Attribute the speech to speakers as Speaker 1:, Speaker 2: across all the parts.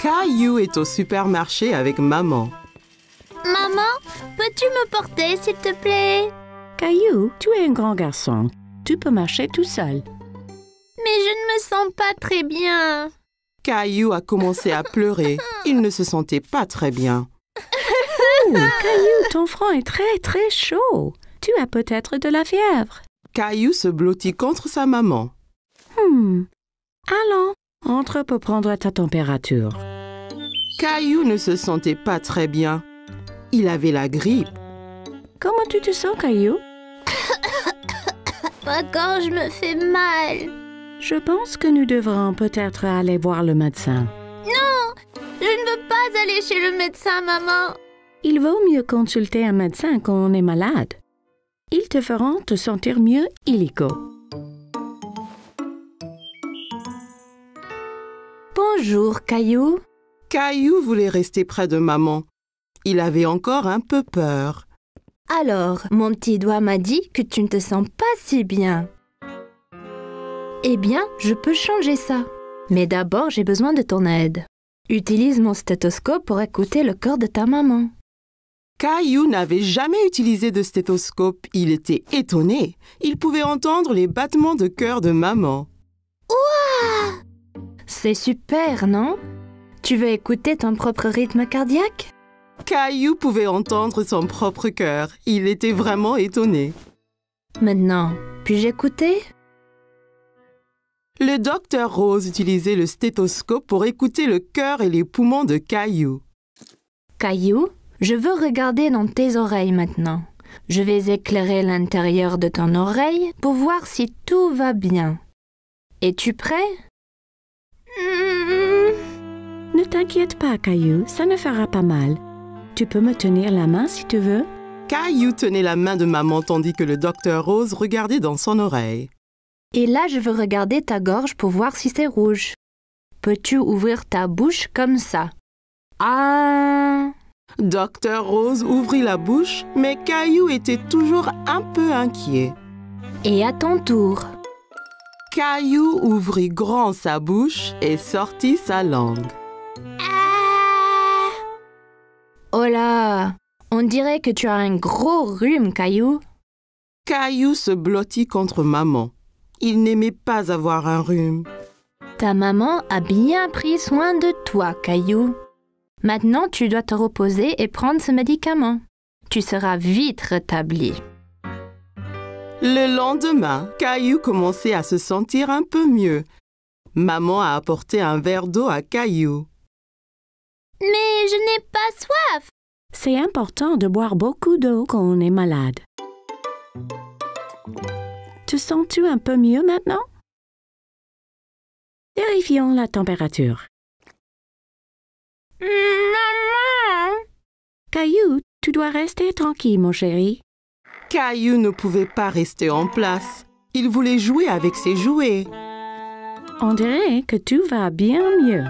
Speaker 1: Caillou est au supermarché avec maman.
Speaker 2: Maman, peux-tu me porter, s'il te plaît?
Speaker 3: Caillou, tu es un grand garçon. Tu peux marcher tout seul.
Speaker 2: Mais je ne me sens pas très bien.
Speaker 1: Caillou a commencé à pleurer. Il ne se sentait pas très bien.
Speaker 3: Oh, Caillou, ton front est très très chaud. Tu as peut-être de la fièvre.
Speaker 1: Caillou se blottit contre sa maman.
Speaker 3: Allons, entre pour prendre ta température.
Speaker 1: Caillou ne se sentait pas très bien. Il avait la grippe.
Speaker 3: Comment tu te sens, Caillou?
Speaker 2: Ma gorge me fait mal.
Speaker 3: Je pense que nous devrons peut-être aller voir le médecin.
Speaker 2: Non, je ne veux pas aller chez le médecin, maman.
Speaker 3: Il vaut mieux consulter un médecin quand on est malade. Ils te feront te sentir mieux illico.
Speaker 2: Bonjour, Caillou.
Speaker 1: Caillou voulait rester près de maman. Il avait encore un peu peur.
Speaker 2: Alors, mon petit doigt m'a dit que tu ne te sens pas si bien. Eh bien, je peux changer ça. Mais d'abord, j'ai besoin de ton aide. Utilise mon stéthoscope pour écouter le cœur de ta maman.
Speaker 1: Caillou n'avait jamais utilisé de stéthoscope. Il était étonné. Il pouvait entendre les battements de cœur de maman.
Speaker 2: Ouah! C'est super, non? Tu veux écouter ton propre rythme cardiaque?
Speaker 1: Caillou pouvait entendre son propre cœur. Il était vraiment étonné.
Speaker 2: Maintenant, puis-je écouter?
Speaker 1: Le docteur Rose utilisait le stéthoscope pour écouter le cœur et les poumons de Caillou.
Speaker 2: Caillou, je veux regarder dans tes oreilles maintenant. Je vais éclairer l'intérieur de ton oreille pour voir si tout va bien. Es-tu prêt?
Speaker 3: Ne t'inquiète pas, Caillou, ça ne fera pas mal. Tu peux me tenir la main si tu veux.
Speaker 1: Caillou tenait la main de maman tandis que le docteur Rose regardait dans son oreille.
Speaker 2: Et là, je veux regarder ta gorge pour voir si c'est rouge. Peux-tu ouvrir ta bouche comme ça? Ah!
Speaker 1: Docteur Rose ouvrit la bouche, mais Caillou était toujours un peu inquiet.
Speaker 2: Et à ton tour.
Speaker 1: Caillou ouvrit grand sa bouche et sortit sa langue.
Speaker 2: Ah! Oh là! On dirait que tu as un gros rhume, Caillou.
Speaker 1: Caillou se blottit contre maman. Il n'aimait pas avoir un rhume.
Speaker 2: Ta maman a bien pris soin de toi, Caillou. Maintenant, tu dois te reposer et prendre ce médicament. Tu seras vite rétabli.
Speaker 1: Le lendemain, Caillou commençait à se sentir un peu mieux. Maman a apporté un verre d'eau à Caillou.
Speaker 2: Mais je n'ai pas soif.
Speaker 3: C'est important de boire beaucoup d'eau quand on est malade. Te sens-tu un peu mieux maintenant? Vérifions la température.
Speaker 2: Maman!
Speaker 3: Caillou, tu dois rester tranquille, mon chéri.
Speaker 1: Caillou ne pouvait pas rester en place. Il voulait jouer avec ses jouets.
Speaker 3: On dirait que tout va bien mieux.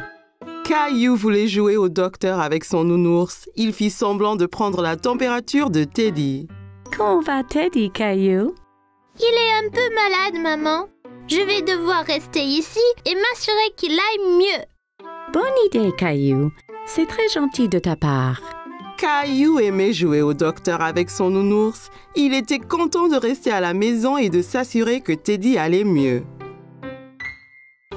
Speaker 1: Caillou voulait jouer au docteur avec son nounours. Il fit semblant de prendre la température de Teddy.
Speaker 3: Comment va Teddy, Caillou?
Speaker 2: Il est un peu malade, maman. Je vais devoir rester ici et m'assurer qu'il aille mieux.
Speaker 3: Bonne idée, Caillou. C'est très gentil de ta part.
Speaker 1: Caillou aimait jouer au docteur avec son nounours. Il était content de rester à la maison et de s'assurer que Teddy allait mieux.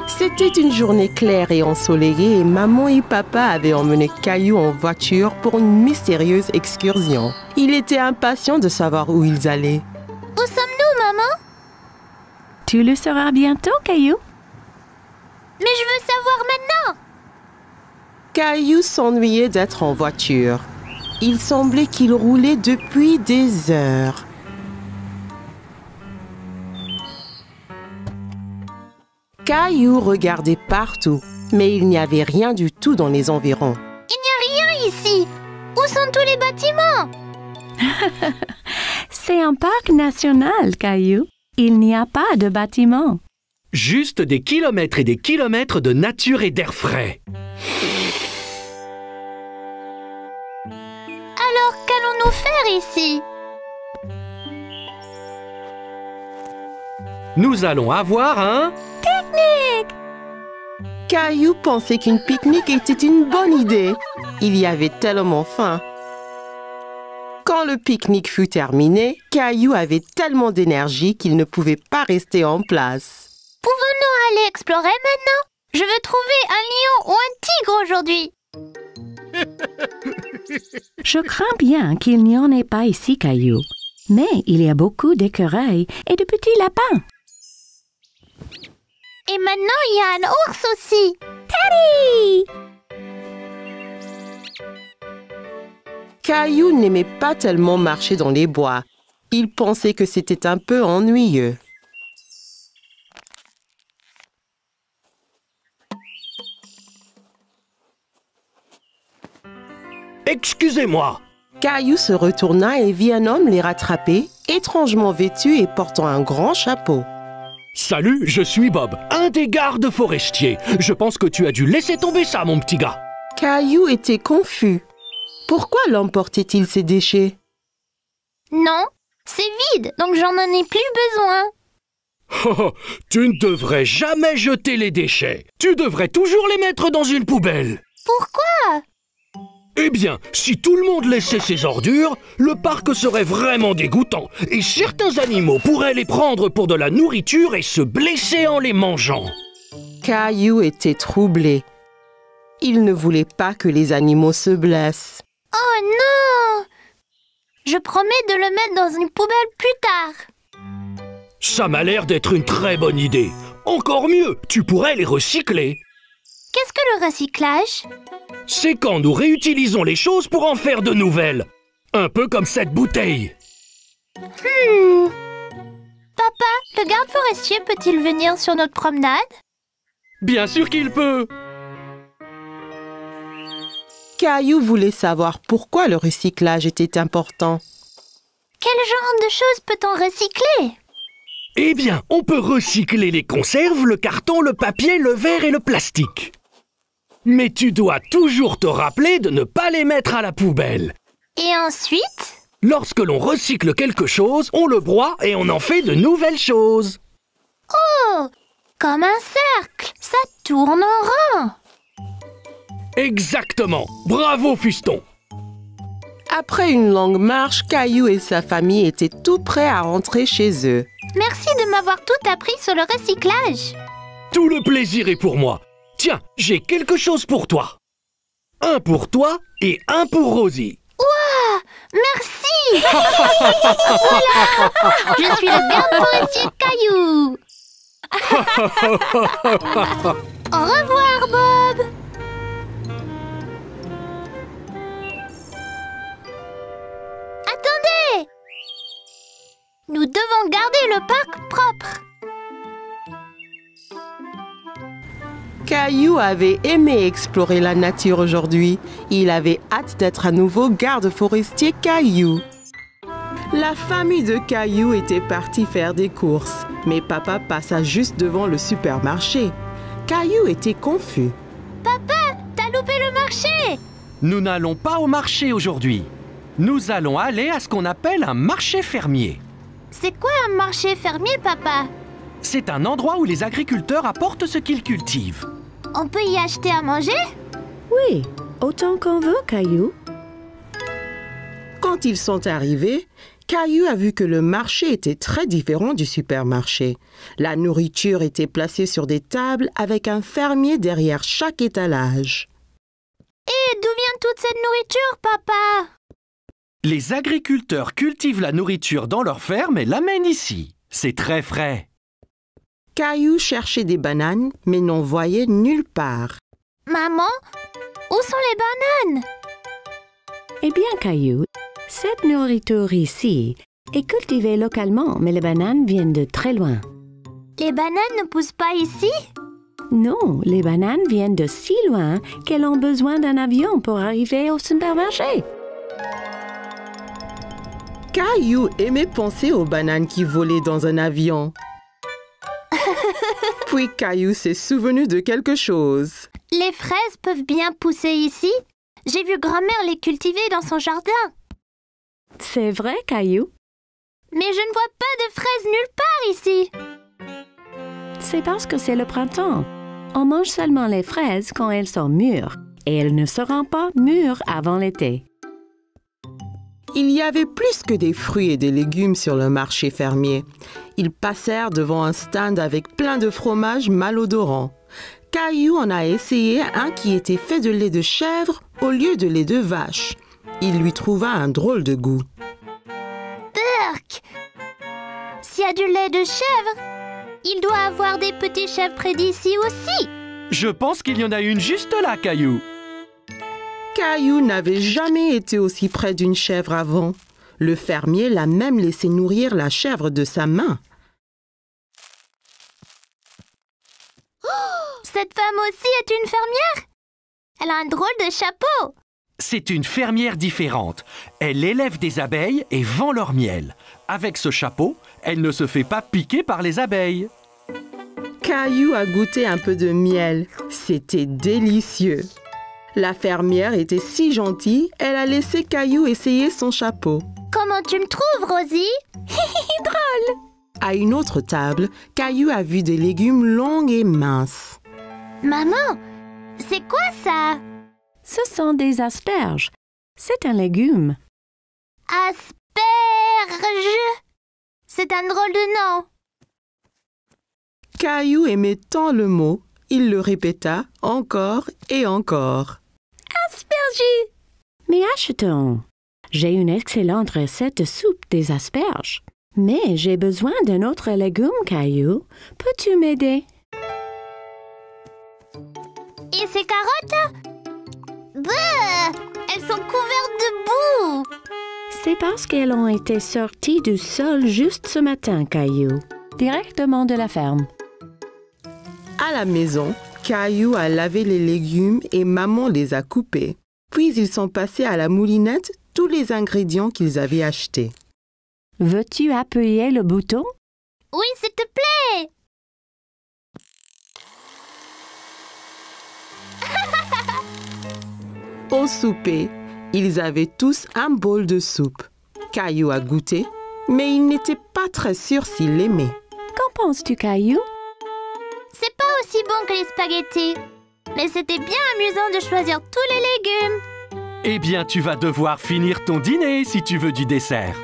Speaker 1: C'était une journée claire et ensoleillée et maman et papa avaient emmené Caillou en voiture pour une mystérieuse excursion. Il était impatient de savoir où ils allaient.
Speaker 2: Où sommes-nous, maman?
Speaker 3: Tu le sauras bientôt, Caillou.
Speaker 2: Mais je veux savoir maintenant.
Speaker 1: Caillou s'ennuyait d'être en voiture. Il semblait qu'il roulait depuis des heures. Caillou regardait partout, mais il n'y avait rien du tout dans les environs.
Speaker 2: Il n'y a rien ici. Où sont tous les bâtiments?
Speaker 3: C'est un parc national, Caillou. Il n'y a pas de bâtiment.
Speaker 4: Juste des kilomètres et des kilomètres de nature et d'air frais.
Speaker 2: Alors, qu'allons-nous faire ici?
Speaker 4: Nous allons avoir un...
Speaker 2: Pique-nique!
Speaker 1: Caillou pensait qu'une pique-nique était une bonne idée. Il y avait tellement faim. Quand le pique-nique fut terminé, Caillou avait tellement d'énergie qu'il ne pouvait pas rester en place.
Speaker 2: Pouvons-nous aller explorer maintenant? Je veux trouver un lion ou un tigre aujourd'hui.
Speaker 3: Je crains bien qu'il n'y en ait pas ici, Caillou. Mais il y a beaucoup d'écureuils et de petits lapins.
Speaker 2: Et maintenant, il y a un ours aussi.
Speaker 3: Teddy!
Speaker 1: Caillou n'aimait pas tellement marcher dans les bois. Il pensait que c'était un peu ennuyeux.
Speaker 4: Excusez-moi.
Speaker 1: Caillou se retourna et vit un homme les rattraper, étrangement vêtu et portant un grand chapeau.
Speaker 4: Salut, je suis Bob, un des gardes forestiers. Je pense que tu as dû laisser tomber ça, mon petit gars.
Speaker 1: Caillou était confus. Pourquoi l'homme portait-il ses déchets?
Speaker 2: Non, c'est vide, donc j'en ai plus besoin.
Speaker 4: Oh, tu ne devrais jamais jeter les déchets. Tu devrais toujours les mettre dans une poubelle.
Speaker 2: Pourquoi?
Speaker 4: Eh bien, si tout le monde laissait ses ordures, le parc serait vraiment dégoûtant et certains animaux pourraient les prendre pour de la nourriture et se blesser en les mangeant.
Speaker 1: Caillou était troublé. Il ne voulait pas que les animaux se blessent.
Speaker 2: Oh non! Je promets de le mettre dans une poubelle plus tard.
Speaker 4: Ça m'a l'air d'être une très bonne idée. Encore mieux, tu pourrais les recycler.
Speaker 2: Qu'est-ce que le recyclage?
Speaker 4: C'est quand nous réutilisons les choses pour en faire de nouvelles. Un peu comme cette bouteille.
Speaker 2: Papa, le garde forestier peut-il venir sur notre promenade?
Speaker 4: Bien sûr qu'il peut.
Speaker 1: Caillou voulait savoir pourquoi le recyclage était important.
Speaker 2: Quel genre de choses peut-on recycler?
Speaker 4: Eh bien, on peut recycler les conserves, le carton, le papier, le verre et le plastique. Mais tu dois toujours te rappeler de ne pas les mettre à la poubelle.
Speaker 2: Et ensuite?
Speaker 4: Lorsque l'on recycle quelque chose, on le broie et on en fait de nouvelles choses.
Speaker 2: Oh! Comme un cercle, ça tourne en rond.
Speaker 4: Exactement. Bravo, Fiston.
Speaker 1: Après une longue marche, Caillou et sa famille étaient tout prêts à rentrer chez eux.
Speaker 2: Merci de m'avoir tout appris sur le recyclage.
Speaker 4: Tout le plaisir est pour moi. Tiens, j'ai quelque chose pour toi. Un pour toi et un pour Rosie.
Speaker 2: Ouah! Merci! Voilà! Je suis le garde forestier Caillou. Au revoir, Bob. Attendez! Nous devons garder le parc propre.
Speaker 1: Caillou avait aimé explorer la nature aujourd'hui. Il avait hâte d'être à nouveau garde forestier Caillou. La famille de Caillou était partie faire des courses, mais papa passa juste devant le supermarché. Caillou était confus.
Speaker 2: Papa, t'as loupé le marché!
Speaker 5: Nous n'allons pas au marché aujourd'hui. Nous allons aller à ce qu'on appelle un marché fermier.
Speaker 2: C'est quoi un marché fermier, papa?
Speaker 5: C'est un endroit où les agriculteurs apportent ce qu'ils cultivent.
Speaker 2: On peut y acheter à manger?
Speaker 3: Oui, autant qu'on veut, Caillou.
Speaker 1: Quand ils sont arrivés, Caillou a vu que le marché était très différent du supermarché. La nourriture était placée sur des tables avec un fermier derrière chaque étalage.
Speaker 2: Et d'où vient toute cette nourriture, papa?
Speaker 5: Les agriculteurs cultivent la nourriture dans leur ferme et l'amènent ici. C'est très frais.
Speaker 1: Caillou cherchait des bananes, mais n'en voyait nulle part.
Speaker 2: Maman, où sont les bananes?
Speaker 3: Eh bien, Caillou, cette nourriture ici est cultivée localement, mais les bananes viennent de très loin.
Speaker 2: Les bananes ne poussent pas ici?
Speaker 3: Non, les bananes viennent de si loin qu'elles ont besoin d'un avion pour arriver au supermarché.
Speaker 1: Caillou aimait penser aux bananes qui volaient dans un avion. Puis Caillou s'est souvenu de quelque chose.
Speaker 2: Les fraises peuvent bien pousser ici? J'ai vu grand-mère les cultiver dans son jardin.
Speaker 3: C'est vrai, Caillou?
Speaker 2: Mais je ne vois pas de fraises nulle part ici.
Speaker 3: C'est parce que c'est le printemps. On mange seulement les fraises quand elles sont mûres et elles ne seront pas mûres avant l'été.
Speaker 1: Il y avait plus que des fruits et des légumes sur le marché fermier. Ils passèrent devant un stand avec plein de fromages malodorants. Caillou en a essayé un qui était fait de lait de chèvre au lieu de lait de vache. Il lui trouva un drôle de goût.
Speaker 2: Burk! S'il y a du lait de chèvre, il doit avoir des petits chèvres près d'ici aussi.
Speaker 5: Je pense qu'il y en a une juste là, Caillou.
Speaker 1: Caillou n'avait jamais été aussi près d'une chèvre avant. Le fermier l'a même laissé nourrir la chèvre de sa main.
Speaker 2: Cette femme aussi est une fermière. Elle a un drôle de chapeau.
Speaker 5: C'est une fermière différente. Elle élève des abeilles et vend leur miel. Avec ce chapeau, elle ne se fait pas piquer par les abeilles.
Speaker 1: Caillou a goûté un peu de miel. C'était délicieux. La fermière était si gentille, elle a laissé Caillou essayer son chapeau.
Speaker 2: Comment tu me trouves, Rosie? Drôle.
Speaker 1: À une autre table, Caillou a vu des légumes longs et minces.
Speaker 2: Maman, c'est quoi ça?
Speaker 3: Ce sont des asperges. C'est un légume.
Speaker 2: Asperge. C'est un drôle de nom.
Speaker 1: Caillou aimait tant le mot, il le répéta encore et encore.
Speaker 2: Asperges.
Speaker 3: Mais achetons. J'ai une excellente recette de soupe des asperges. Mais j'ai besoin d'un autre légume, Caillou. Peux-tu m'aider?
Speaker 2: Et ces carottes? Bleu! Elles sont couvertes de boue.
Speaker 3: C'est parce qu'elles ont été sorties du sol juste ce matin, Caillou. Directement de la ferme.
Speaker 1: À la maison, Caillou a lavé les légumes et maman les a coupés. Puis ils sont passés à la moulinette tous les ingrédients qu'ils avaient achetés.
Speaker 3: Veux-tu appuyer le bouton?
Speaker 2: Oui, s'il te plaît.
Speaker 1: Au souper, ils avaient tous un bol de soupe. Caillou a goûté, mais il n'était pas très sûr s'il l'aimait.
Speaker 3: Qu'en penses-tu, Caillou?
Speaker 2: C'est pas aussi bon que les spaghettis. Mais c'était bien amusant de choisir tous les légumes.
Speaker 5: Eh bien, tu vas devoir finir ton dîner si tu veux du dessert.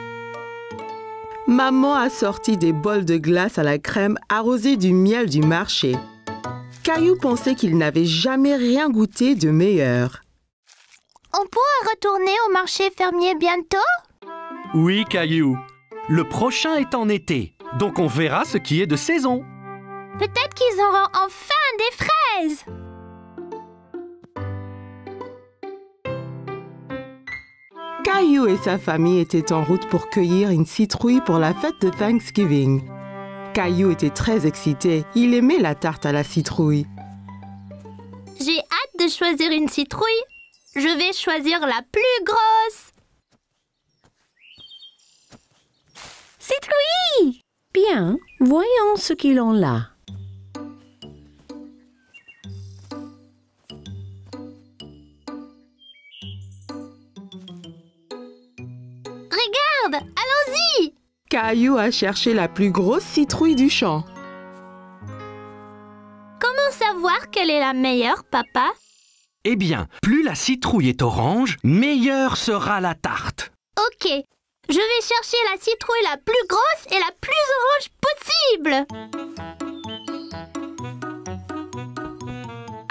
Speaker 1: Maman a sorti des bols de glace à la crème arrosés du miel du marché. Caillou pensait qu'il n'avait jamais rien goûté de meilleur.
Speaker 2: On pourra retourner au marché fermier bientôt?
Speaker 5: Oui, Caillou. Le prochain est en été, donc on verra ce qui est de saison.
Speaker 2: Peut-être qu'ils auront enfin des fraises.
Speaker 1: Caillou et sa famille étaient en route pour cueillir une citrouille pour la fête de Thanksgiving. Caillou était très excité. Il aimait la tarte à la citrouille.
Speaker 2: J'ai hâte de choisir une citrouille. Je vais choisir la plus grosse. Citrouille!
Speaker 3: Bien, voyons ce qu'ils ont là.
Speaker 2: Regarde, allons-y!
Speaker 1: Caillou a cherché la plus grosse citrouille du champ.
Speaker 2: Comment savoir quelle est la meilleure, papa?
Speaker 5: Eh bien, plus la citrouille est orange, meilleure sera la tarte.
Speaker 2: Ok, je vais chercher la citrouille la plus grosse et la plus orange possible.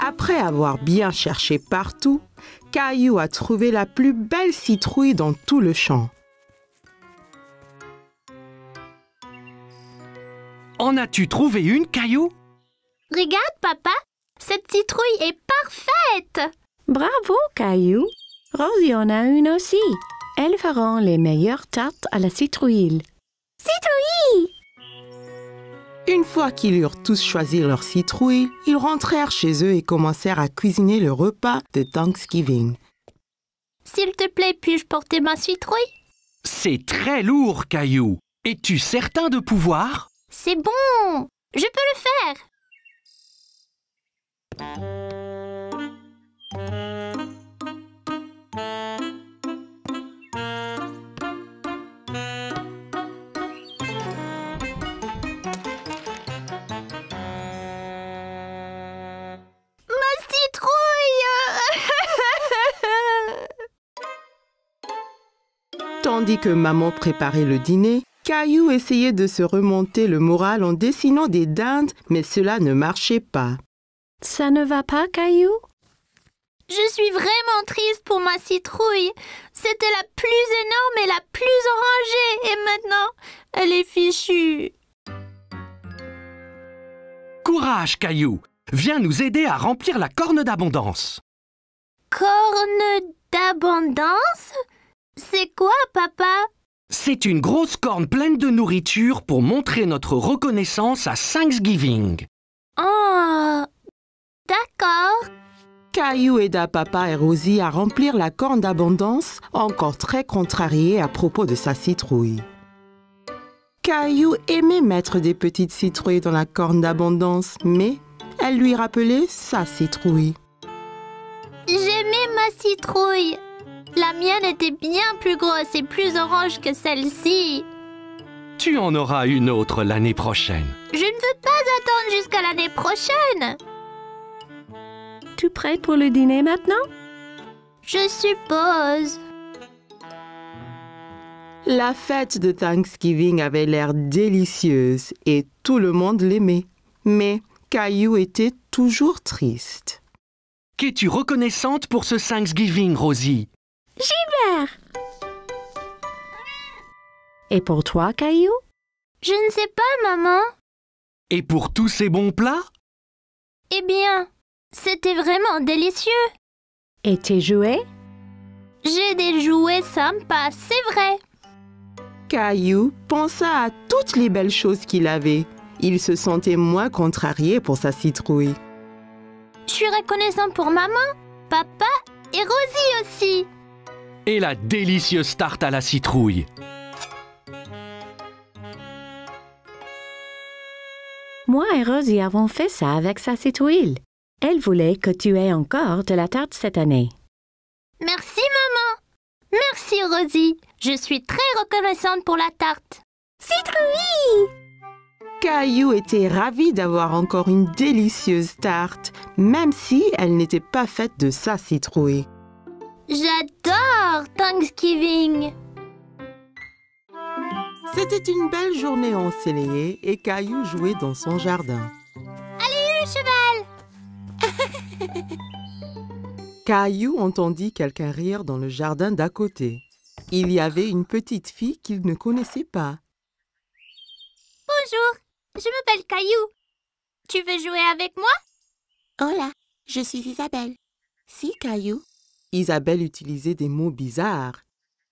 Speaker 1: Après avoir bien cherché partout, Caillou a trouvé la plus belle citrouille dans tout le champ.
Speaker 5: En as-tu trouvé une, Caillou?
Speaker 2: Regarde, papa, cette citrouille est parfaite.
Speaker 3: Bravo, Caillou. Rosie en a une aussi. Elles feront les meilleures tartes à la citrouille.
Speaker 2: Citrouille!
Speaker 1: Une fois qu'ils eurent tous choisi leur citrouille, ils rentrèrent chez eux et commencèrent à cuisiner le repas de Thanksgiving.
Speaker 2: S'il te plaît, puis-je porter ma citrouille?
Speaker 5: C'est très lourd, Caillou. Es-tu certain de pouvoir?
Speaker 2: C'est bon, je peux le faire.
Speaker 1: Tandis que maman préparait le dîner, Caillou essayait de se remonter le moral en dessinant des dindes, mais cela ne marchait pas.
Speaker 3: Ça ne va pas, Caillou?
Speaker 2: Je suis vraiment triste pour ma citrouille. C'était la plus énorme et la plus orangée. Et maintenant, elle est fichue.
Speaker 5: Courage, Caillou! Viens nous aider à remplir la corne d'abondance.
Speaker 2: Corne d'abondance? C'est quoi, papa?
Speaker 5: C'est une grosse corne pleine de nourriture pour montrer notre reconnaissance à Thanksgiving.
Speaker 2: Oh, d'accord.
Speaker 1: Caillou aida papa et Rosie à remplir la corne d'abondance, encore très contrarié à propos de sa citrouille. Caillou aimait mettre des petites citrouilles dans la corne d'abondance, mais elle lui rappelait sa citrouille.
Speaker 2: J'aimais ma citrouille. La mienne était bien plus grosse et plus orange que celle-ci.
Speaker 5: Tu en auras une autre l'année prochaine.
Speaker 2: Je ne veux pas attendre jusqu'à l'année prochaine.
Speaker 3: Tu prêt pour le dîner maintenant?
Speaker 2: Je suppose.
Speaker 1: La fête de Thanksgiving avait l'air délicieuse et tout le monde l'aimait. Mais Caillou était toujours triste.
Speaker 5: Qu'es-tu reconnaissante pour ce Thanksgiving, Rosie?
Speaker 3: Gilbert! Et pour toi, Caillou?
Speaker 2: Je ne sais pas, maman.
Speaker 5: Et pour tous ces bons plats?
Speaker 2: Eh bien, c'était vraiment délicieux.
Speaker 3: Et tes jouets?
Speaker 2: J'ai des jouets sympas, c'est vrai.
Speaker 1: Caillou pensa à toutes les belles choses qu'il avait. Il se sentait moins contrarié pour sa citrouille.
Speaker 2: Je suis reconnaissant pour maman, papa et Rosie aussi.
Speaker 5: Et la délicieuse tarte à la citrouille.
Speaker 3: Moi et Rosie avons fait ça avec sa citrouille. Elle voulait que tu aies encore de la tarte cette année.
Speaker 2: Merci, maman. Merci, Rosie. Je suis très reconnaissante pour la tarte. Citrouille!
Speaker 1: Caillou était ravi d'avoir encore une délicieuse tarte, même si elle n'était pas faite de sa citrouille.
Speaker 2: J'adore Thanksgiving.
Speaker 1: C'était une belle journée ensoleillée et Caillou jouait dans son jardin.
Speaker 2: Allez, cheval!
Speaker 1: Caillou entendit quelqu'un rire dans le jardin d'à côté. Il y avait une petite fille qu'il ne connaissait pas.
Speaker 2: Bonjour, je m'appelle Caillou. Tu veux jouer avec moi?
Speaker 6: Hola, je suis Isabelle.
Speaker 1: Si, Caillou. Isabelle utilisait des mots bizarres.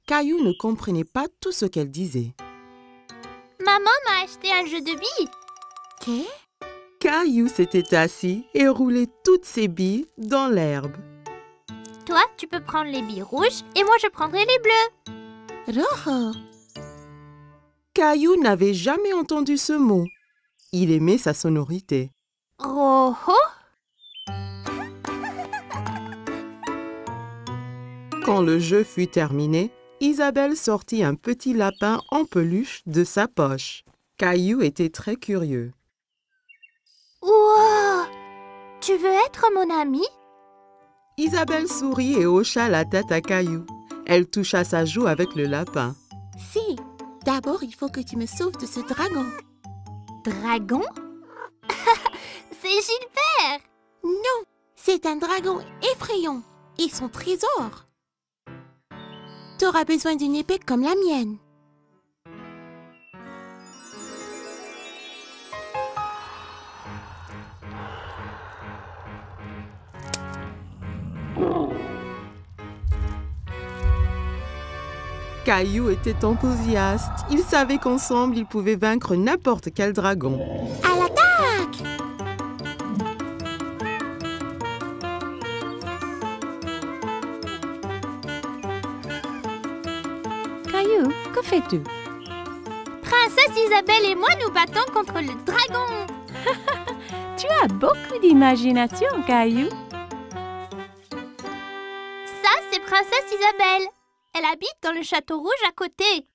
Speaker 1: Caillou ne comprenait pas tout ce qu'elle disait.
Speaker 2: Maman m'a acheté un jeu de billes.
Speaker 6: Qu'est?
Speaker 1: Caillou s'était assis et roulait toutes ses billes dans l'herbe.
Speaker 2: Toi, tu peux prendre les billes rouges et moi, je prendrai les bleues.
Speaker 6: Rojo.
Speaker 1: Caillou n'avait jamais entendu ce mot. Il aimait sa sonorité.
Speaker 2: Rojo?
Speaker 1: Quand le jeu fut terminé, Isabelle sortit un petit lapin en peluche de sa poche. Caillou était très curieux.
Speaker 2: Wow! Tu veux être mon ami?
Speaker 1: Isabelle sourit et hocha la tête à Caillou. Elle toucha sa joue avec le lapin.
Speaker 6: Si, d'abord il faut que tu me sauves de ce dragon.
Speaker 2: Dragon? C'est Gilbert!
Speaker 6: Non, c'est un dragon effrayant et son trésor. T'auras besoin d'une épée comme la mienne.
Speaker 1: Caillou était enthousiaste. Il savait qu'ensemble, ils pouvaient vaincre n'importe quel dragon.
Speaker 6: À l'attaque!
Speaker 3: Caillou, que fais-tu?
Speaker 2: Princesse Isabelle et moi nous battons contre le dragon.
Speaker 3: Tu as beaucoup d'imagination, Caillou.
Speaker 2: Ça, c'est Princesse Isabelle. Elle habite dans le château rouge à côté.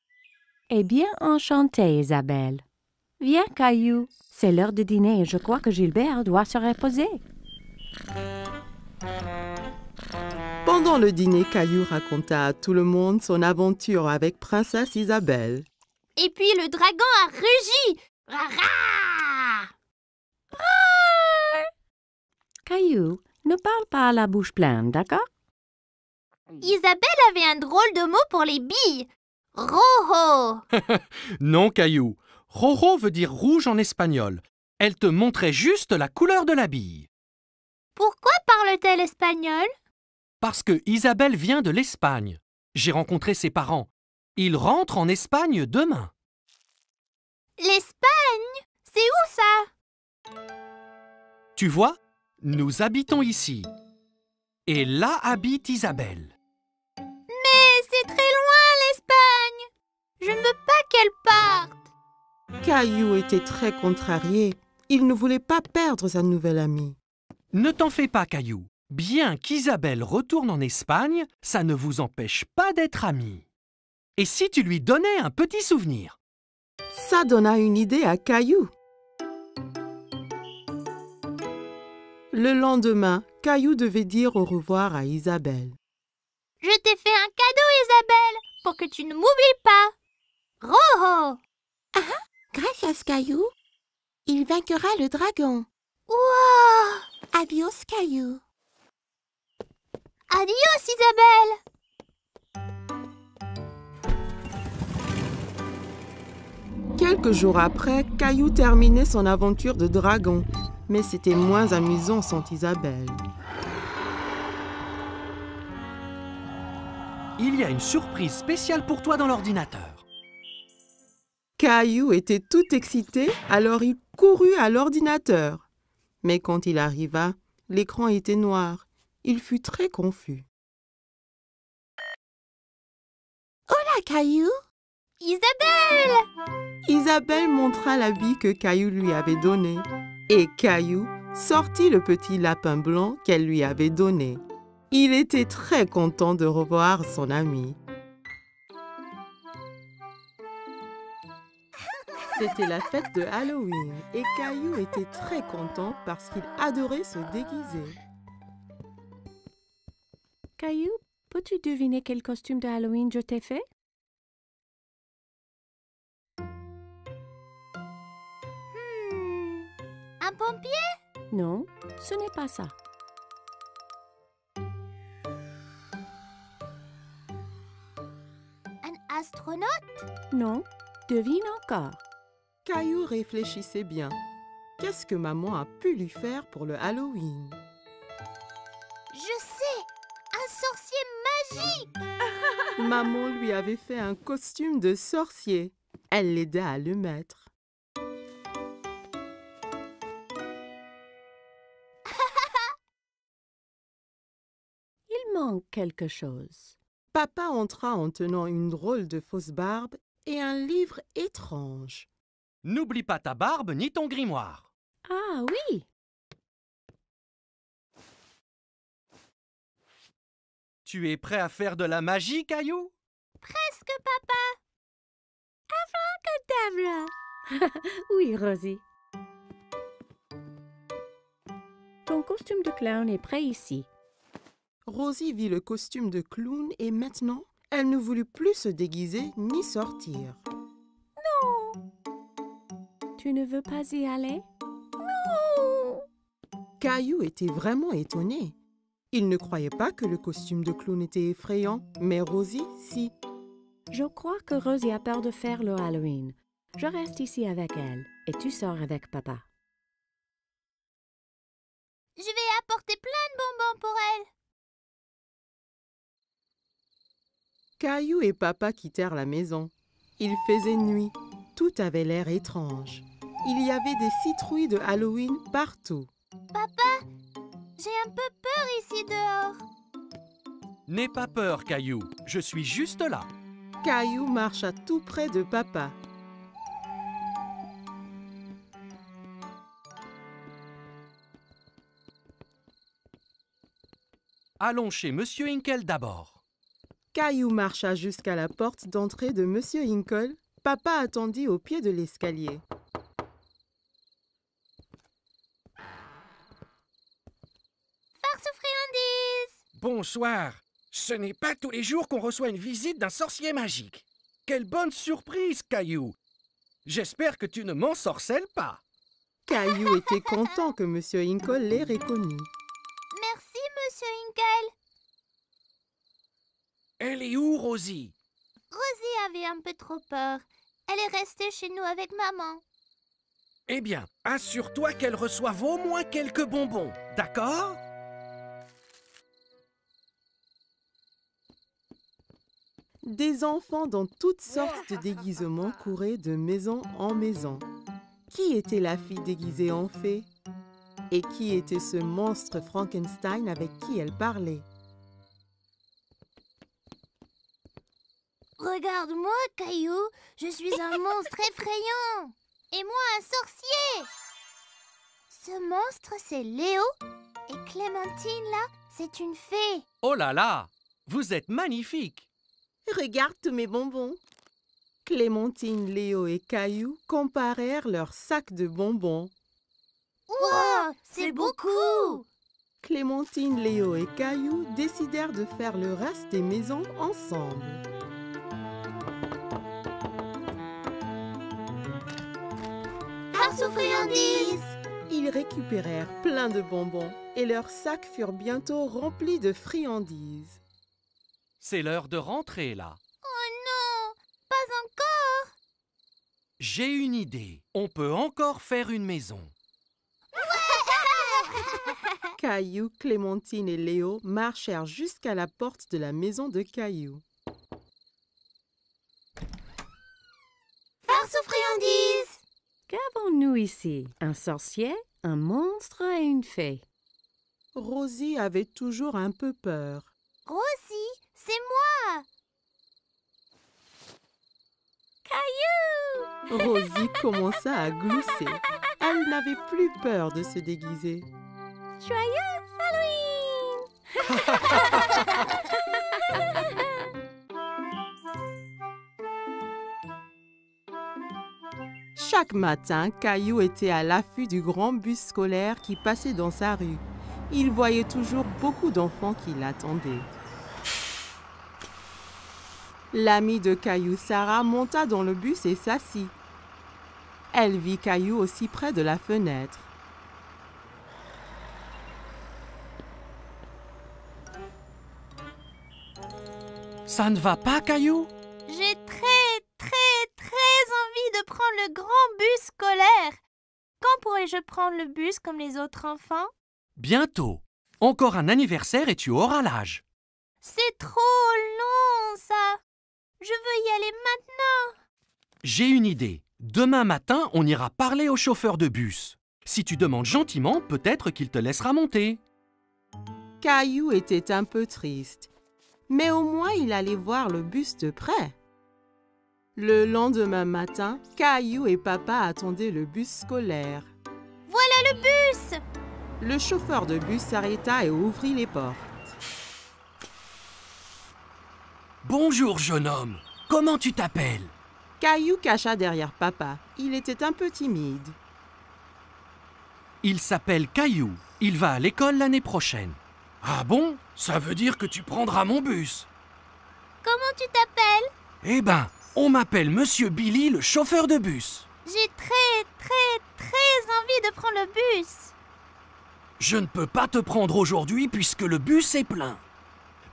Speaker 3: Eh bien, enchantée, Isabelle. Viens, Caillou. C'est l'heure de dîner et je crois que Gilbert doit se reposer.
Speaker 1: Pendant le dîner, Caillou raconta à tout le monde son aventure avec Princesse Isabelle.
Speaker 2: Et puis le dragon a rugi. Rara!
Speaker 3: Caillou, ne parle pas à la bouche pleine, d'accord?
Speaker 2: Isabelle avait un drôle de mot pour les billes. Rojo.
Speaker 5: Non, Caillou. Rojo veut dire rouge en espagnol. Elle te montrait juste la couleur de la bille.
Speaker 2: Pourquoi parle-t-elle espagnol?
Speaker 5: Parce que Isabelle vient de l'Espagne. J'ai rencontré ses parents. Ils rentrent en Espagne demain.
Speaker 2: L'Espagne? C'est où ça?
Speaker 5: Tu vois, nous habitons ici. Et là habite Isabelle.
Speaker 2: Mais c'est très loin l'Espagne. Je ne veux pas qu'elle parte.
Speaker 1: Caillou était très contrarié. Il ne voulait pas perdre sa nouvelle amie.
Speaker 5: Ne t'en fais pas, Caillou. Bien qu'Isabelle retourne en Espagne, ça ne vous empêche pas d'être amis. Et si tu lui donnais un petit souvenir?
Speaker 1: Ça donna une idée à Caillou. Le lendemain, Caillou devait dire au revoir à Isabelle.
Speaker 2: Je t'ai fait un cadeau, Isabelle, pour que tu ne m'oublies pas. Rojo.
Speaker 6: Grâce à ce Caillou, il vaincra le dragon.
Speaker 2: Wow.
Speaker 6: Adios, Caillou.
Speaker 2: Adios, Isabelle.
Speaker 1: Quelques jours après, Caillou terminait son aventure de dragon. Mais c'était moins amusant sans Isabelle.
Speaker 5: Il y a une surprise spéciale pour toi dans l'ordinateur.
Speaker 1: Caillou était tout excité, alors il courut à l'ordinateur. Mais quand il arriva, l'écran était noir. Il fut très confus.
Speaker 6: Hola, Caillou.
Speaker 2: Isabelle.
Speaker 1: Isabelle montra l'habit que Caillou lui avait donné. Et Caillou sortit le petit lapin blanc qu'elle lui avait donné. Il était très content de revoir son ami. C'était la fête de Halloween et Caillou était très content parce qu'il adorait se déguiser.
Speaker 3: Caillou, peux-tu deviner quel costume de Halloween je t'ai fait?
Speaker 2: Un pompier?
Speaker 3: Non, ce n'est pas ça.
Speaker 2: Un astronaute?
Speaker 3: Non, devine encore.
Speaker 1: Caillou réfléchissait bien. Qu'est-ce que maman a pu lui faire pour le Halloween?
Speaker 2: Je sais! Un sorcier magique!
Speaker 1: Maman lui avait fait un costume de sorcier. Elle l'aida à le mettre.
Speaker 3: Il manque quelque chose.
Speaker 1: Papa entra en tenant une drôle de fausse barbe et un livre étrange.
Speaker 5: N'oublie pas ta barbe ni ton grimoire.
Speaker 3: Ah oui!
Speaker 5: Tu es prêt à faire de la magie, Caillou?
Speaker 2: Presque, papa!
Speaker 3: Oui, Rosie. Ton costume de clown est prêt ici.
Speaker 1: Rosie vit le costume de clown et maintenant, elle ne voulut plus se déguiser ni sortir.
Speaker 3: Tu ne veux pas y aller?
Speaker 1: Caillou était vraiment étonné. Il ne croyait pas que le costume de clown était effrayant, mais Rosie, si.
Speaker 3: Je crois que Rosie a peur de faire le Halloween. Je reste ici avec elle et tu sors avec papa.
Speaker 2: Je vais apporter plein de bonbons pour elle.
Speaker 1: Caillou et papa quittèrent la maison. Il faisait nuit. Tout avait l'air étrange. Il y avait des citrouilles de Halloween partout.
Speaker 2: Papa, j'ai un peu peur ici dehors.
Speaker 5: N'aie pas peur, Caillou. Je suis juste là.
Speaker 1: Caillou marcha tout près de papa.
Speaker 5: Allons chez Monsieur Hinkle d'abord.
Speaker 1: Caillou marcha jusqu'à la porte d'entrée de Monsieur Hinkle. Papa attendit au pied de l'escalier.
Speaker 2: Farce ou friandise?
Speaker 7: bonsoir. Ce n'est pas tous les jours qu'on reçoit une visite d'un sorcier magique. Quelle bonne surprise, Caillou. J'espère que tu ne m'ensorcelles pas.
Speaker 1: Caillou était content que Monsieur Hinkle l'ait reconnu.
Speaker 8: Merci, Monsieur Hinkle.
Speaker 7: Elle est où, Rosie?
Speaker 8: Rosie avait un peu trop peur. Elle est restée chez nous avec maman.
Speaker 7: Eh bien, assure-toi qu'elle reçoive au moins quelques bonbons, d'accord?
Speaker 1: Des enfants dans toutes sortes de déguisements couraient de maison en maison. Qui était la fille déguisée en fée? Et qui était ce monstre Frankenstein avec qui elle parlait?
Speaker 8: Regarde-moi, Caillou. Je suis un monstre effrayant. Et moi, un sorcier. Ce monstre, c'est Léo. Et Clémentine, là, c'est une fée.
Speaker 5: Oh là là! Vous êtes magnifique!
Speaker 1: Regarde tous mes bonbons. Clémentine, Léo et Caillou comparèrent leurs sacs de bonbons.
Speaker 8: Wow, c'est beaucoup.
Speaker 1: Clémentine, Léo et Caillou décidèrent de faire le reste des maisons ensemble.
Speaker 8: Farce aux friandises.
Speaker 1: Ils récupérèrent plein de bonbons et leurs sacs furent bientôt remplis de friandises.
Speaker 5: C'est l'heure de rentrer, là.
Speaker 8: Oh non, pas encore.
Speaker 5: J'ai une idée. On peut encore faire une maison.
Speaker 1: Caillou, Clémentine et Léo marchèrent jusqu'à la porte de la maison de Caillou.
Speaker 8: Farce aux friandises.
Speaker 3: Qu'avons-nous ici? Un sorcier, un monstre et une fée.
Speaker 1: Rosie avait toujours un peu peur.
Speaker 8: Rosie, c'est moi. Caillou.
Speaker 1: Rosie commença à glousser. Elle n'avait plus peur de se déguiser.
Speaker 8: Joyeux Halloween.
Speaker 1: Chaque matin, Caillou était à l'affût du grand bus scolaire qui passait dans sa rue. Il voyait toujours beaucoup d'enfants qui l'attendaient. L'amie de Caillou, Sarah, monta dans le bus et s'assit. Elle vit Caillou aussi près de la fenêtre.
Speaker 5: Ça ne va pas, Caillou?
Speaker 8: J'ai très envie de prendre le grand bus scolaire. Quand pourrai-je prendre le bus comme les autres enfants?
Speaker 5: Bientôt. Encore un anniversaire et tu auras l'âge.
Speaker 8: C'est trop long, ça. Je veux y aller maintenant.
Speaker 5: J'ai une idée. Demain matin, on ira parler au chauffeur de bus. Si tu demandes gentiment, peut-être qu'il te laissera monter.
Speaker 1: Caillou était un peu triste, mais au moins il allait voir le bus de près. Le lendemain matin, Caillou et papa attendaient le bus scolaire.
Speaker 8: Voilà le bus.
Speaker 1: Le chauffeur de bus s'arrêta et ouvrit les portes.
Speaker 7: Bonjour, jeune homme. Comment tu t'appelles?
Speaker 1: Caillou cacha derrière papa. Il était un peu timide.
Speaker 5: Il s'appelle Caillou. Il va à l'école l'année prochaine.
Speaker 7: Ah bon? Ça veut dire que tu prendras mon bus.
Speaker 8: Comment tu t'appelles?
Speaker 7: Eh ben, on m'appelle Monsieur Billy, le chauffeur de bus.
Speaker 8: J'ai très envie de prendre le bus.
Speaker 7: Je ne peux pas te prendre aujourd'hui puisque le bus est plein.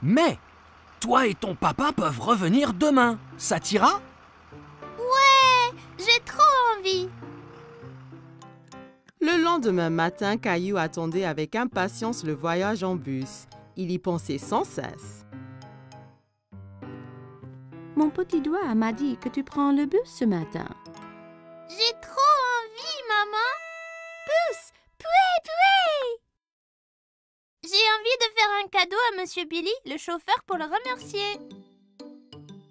Speaker 7: Mais, toi et ton papa peuvent revenir demain. Ça t'ira?
Speaker 8: Ouais, j'ai trop envie.
Speaker 1: Le lendemain matin, Caillou attendait avec impatience le voyage en bus. Il y pensait sans cesse.
Speaker 3: Mon petit doigt m'a dit que tu prends le bus ce matin.
Speaker 8: J'ai trop envie, maman. Bus, pouet. J'ai envie de faire un cadeau à Monsieur Billy, le chauffeur, pour le remercier.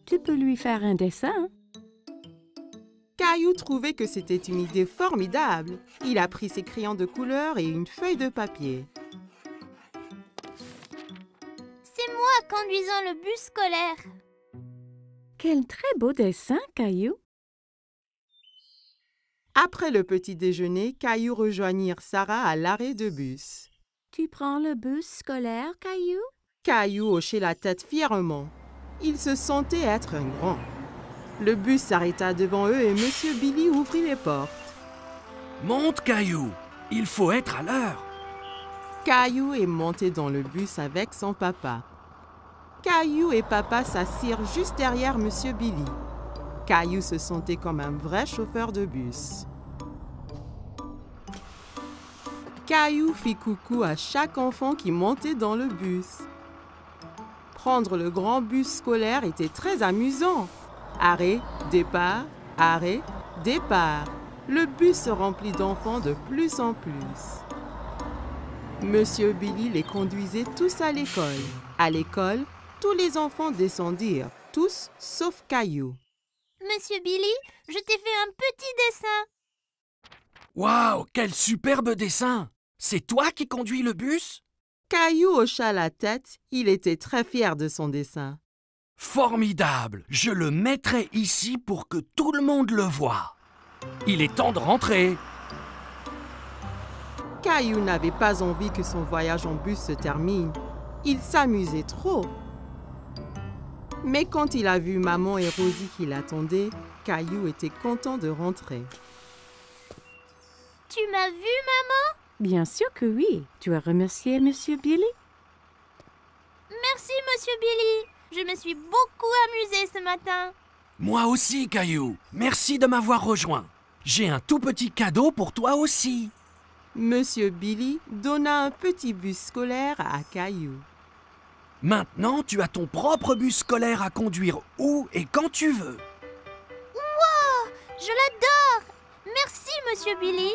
Speaker 3: Tu peux lui faire un dessin.
Speaker 1: Caillou trouvait que c'était une idée formidable. Il a pris ses crayons de couleur et une feuille de papier.
Speaker 8: C'est moi conduisant le bus scolaire.
Speaker 3: Quel très beau dessin, Caillou.
Speaker 1: Après le petit déjeuner, Caillou rejoignit Sarah à l'arrêt de bus.
Speaker 3: Tu prends le bus scolaire, Caillou?
Speaker 1: Caillou hochait la tête fièrement. Il se sentait être un grand. Le bus s'arrêta devant eux et Monsieur Billy ouvrit les portes.
Speaker 7: Monte, Caillou. Il faut être à l'heure.
Speaker 1: Caillou est monté dans le bus avec son papa. Caillou et papa s'assirent juste derrière Monsieur Billy. Caillou se sentait comme un vrai chauffeur de bus. Caillou fit coucou à chaque enfant qui montait dans le bus. Prendre le grand bus scolaire était très amusant. Arrêt, départ, arrêt, départ. Le bus se remplit d'enfants de plus en plus. Monsieur Billy les conduisait tous à l'école. À l'école, tous les enfants descendirent, tous sauf Caillou.
Speaker 8: Monsieur Billy, je t'ai fait un petit dessin.
Speaker 7: Waouh, quel superbe dessin! C'est toi qui conduis le bus?
Speaker 1: Caillou hocha la tête, il était très fier de son dessin.
Speaker 7: Formidable! Je le mettrai ici pour que tout le monde le voie. Il est temps de rentrer.
Speaker 1: Caillou n'avait pas envie que son voyage en bus se termine. Il s'amusait trop. Mais quand il a vu maman et Rosie qui l'attendaient, Caillou était content de rentrer.
Speaker 8: Tu m'as vu, maman?
Speaker 3: Bien sûr que oui. Tu as remercié Monsieur Billy?
Speaker 8: Merci, Monsieur Billy. Je me suis beaucoup amusée ce matin.
Speaker 7: Moi aussi, Caillou. Merci de m'avoir rejoint. J'ai un tout petit cadeau pour toi aussi.
Speaker 1: Monsieur Billy donna un petit bus scolaire à Caillou.
Speaker 7: Maintenant, tu as ton propre bus scolaire à conduire où et quand tu veux.
Speaker 8: Wow, je l'adore. Merci, Monsieur Billy.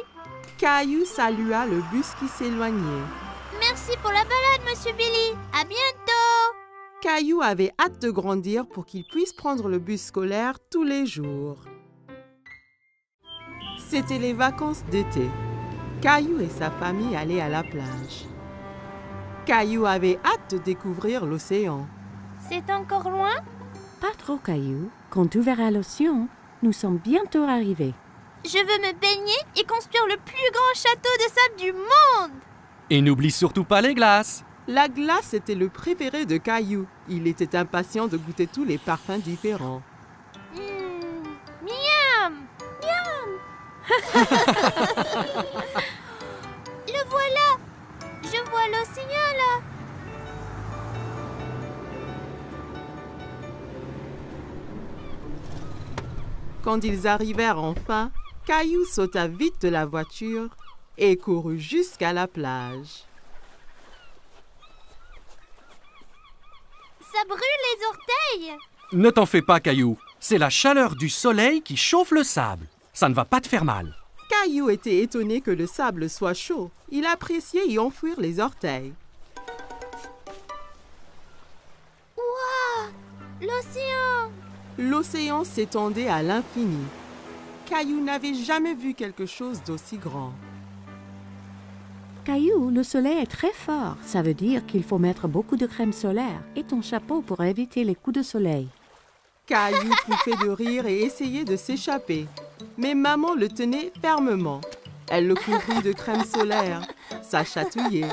Speaker 1: Caillou salua le bus qui s'éloignait.
Speaker 8: Merci pour la balade, Monsieur Billy. À bientôt.
Speaker 1: Caillou avait hâte de grandir pour qu'il puisse prendre le bus scolaire tous les jours. C'était les vacances d'été. Caillou et sa famille allaient à la plage. Caillou avait hâte de découvrir l'océan.
Speaker 8: C'est encore loin?
Speaker 3: Pas trop, Caillou. Quand tu verras l'océan, nous sommes bientôt arrivés.
Speaker 8: Je veux me baigner et construire le plus grand château de sable du monde.
Speaker 5: Et n'oublie surtout pas les glaces.
Speaker 1: La glace était le préféré de Caillou. Il était impatient de goûter tous les parfums différents.
Speaker 8: Miam! Miam! Le voilà! Je vois l'océan là!
Speaker 1: Quand ils arrivèrent enfin, Caillou sauta vite de la voiture et courut jusqu'à la plage.
Speaker 8: Ça brûle les orteils!
Speaker 5: Ne t'en fais pas, Caillou. C'est la chaleur du soleil qui chauffe le sable. Ça ne va pas te faire mal.
Speaker 1: Caillou était étonné que le sable soit chaud. Il appréciait y enfouir les orteils.
Speaker 8: Waouh! L'océan!
Speaker 1: L'océan s'étendait à l'infini. Caillou n'avait jamais vu quelque chose d'aussi grand.
Speaker 3: Caillou, le soleil est très fort. Ça veut dire qu'il faut mettre beaucoup de crème solaire et ton chapeau pour éviter les coups de soleil.
Speaker 1: Caillou pouffait de rire et essayait de s'échapper. Mais maman le tenait fermement. Elle le couvrit de crème solaire. Ça chatouillait.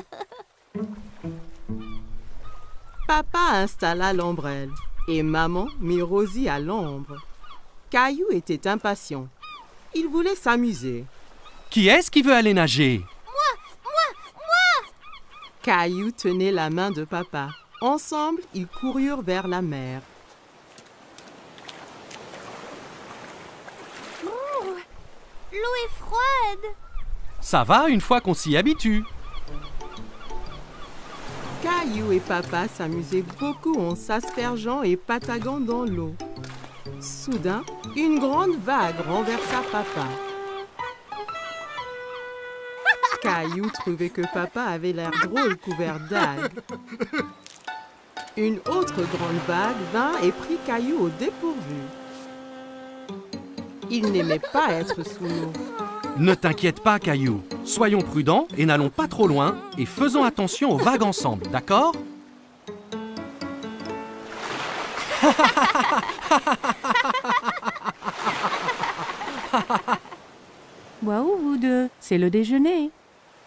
Speaker 1: Papa installa l'ombrelle et maman mit Rosie à l'ombre. Caillou était impatient. Il voulait s'amuser.
Speaker 5: Qui est-ce qui veut aller nager?
Speaker 1: Caillou tenait la main de papa. Ensemble, ils coururent vers la mer.
Speaker 8: L'eau est froide!
Speaker 5: Ça va une fois qu'on s'y habitue.
Speaker 1: Caillou et papa s'amusaient beaucoup en s'aspergeant et pataguant dans l'eau. Soudain, une grande vague renversa papa. Caillou trouvait que papa avait l'air drôle couvert d'algues. Une autre grande vague vint et prit Caillou au dépourvu. Il n'aimait pas être sous l'eau.
Speaker 5: Ne t'inquiète pas, Caillou. Soyons prudents et n'allons pas trop loin et faisons attention aux vagues ensemble, d'accord?
Speaker 3: Waouh, vous deux, c'est le déjeuner.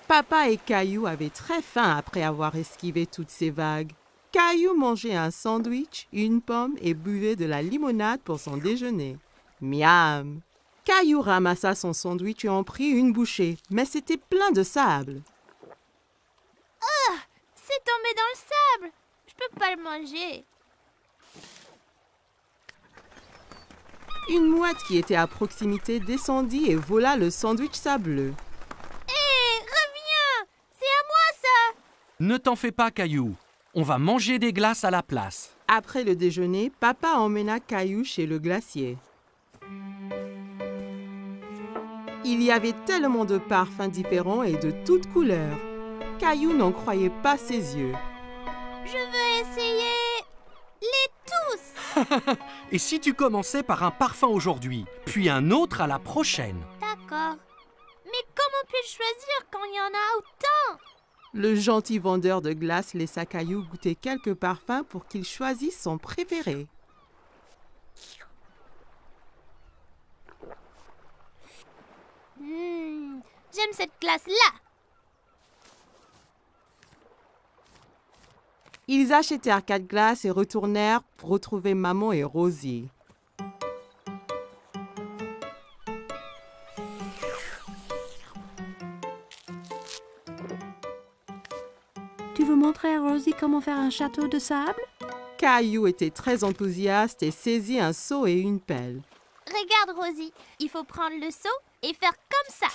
Speaker 1: Papa et Caillou avaient très faim après avoir esquivé toutes ces vagues. Caillou mangeait un sandwich, une pomme et buvait de la limonade pour son déjeuner. Miam! Caillou ramassa son sandwich et en prit une bouchée, mais c'était plein de sable.
Speaker 8: Ah, c'est tombé dans le sable. Je peux pas le manger.
Speaker 1: Une mouette qui était à proximité descendit et vola le sandwich sableux.
Speaker 8: Hé, reviens! C'est à moi ça!
Speaker 5: Ne t'en fais pas, Caillou. On va manger des glaces à la place.
Speaker 1: Après le déjeuner, papa emmena Caillou chez le glacier. Il y avait tellement de parfums différents et de toutes couleurs. Caillou n'en croyait pas ses yeux.
Speaker 8: Je veux essayer les tous.
Speaker 5: Et si tu commençais par un parfum aujourd'hui, puis un autre à la prochaine?
Speaker 8: D'accord. Mais comment puis-je choisir quand il y en a autant?
Speaker 1: Le gentil vendeur de glace laissa Caillou goûter quelques parfums pour qu'il choisisse son préféré.
Speaker 8: J'aime cette glace-là.
Speaker 1: Ils achetèrent 4 glaces et retournèrent pour retrouver maman et Rosie.
Speaker 3: Tu veux montrer à Rosie comment faire un château de sable?
Speaker 1: Caillou était très enthousiaste et saisit un seau et une pelle.
Speaker 8: Regarde, Rosie. Il faut prendre le seau et faire comme ça.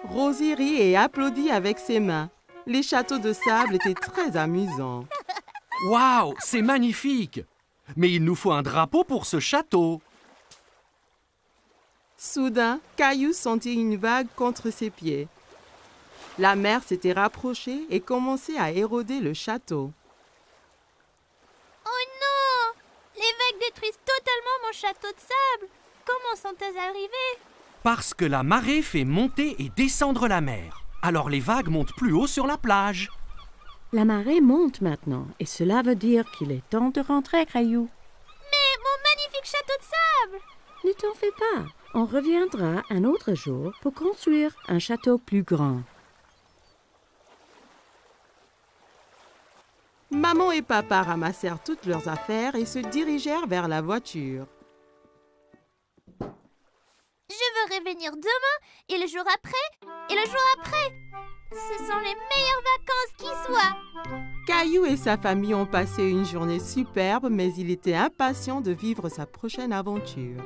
Speaker 1: Rosie rit et applaudit avec ses mains. Les châteaux de sable étaient très amusants.
Speaker 5: Waouh, c'est magnifique! Mais il nous faut un drapeau pour ce château.
Speaker 1: Soudain, Caillou sentit une vague contre ses pieds. La mer s'était rapprochée et commençait à éroder le château.
Speaker 8: Oh non! Les vagues détruisent totalement mon château de sable. Comment sont-elles arrivées?
Speaker 5: Parce que la marée fait monter et descendre la mer. Alors les vagues montent plus haut sur la plage.
Speaker 3: La marée monte maintenant et cela veut dire qu'il est temps de rentrer, Caillou.
Speaker 8: Mais mon magnifique château de sable!
Speaker 3: Ne t'en fais pas. On reviendra un autre jour pour construire un château plus grand.
Speaker 1: Maman et papa ramassèrent toutes leurs affaires et se dirigèrent vers la voiture.
Speaker 8: Je veux revenir demain et le jour après et le jour après. Ce sont les meilleures vacances qui soient.
Speaker 1: Caillou et sa famille ont passé une journée superbe, mais il était impatient de vivre sa prochaine aventure.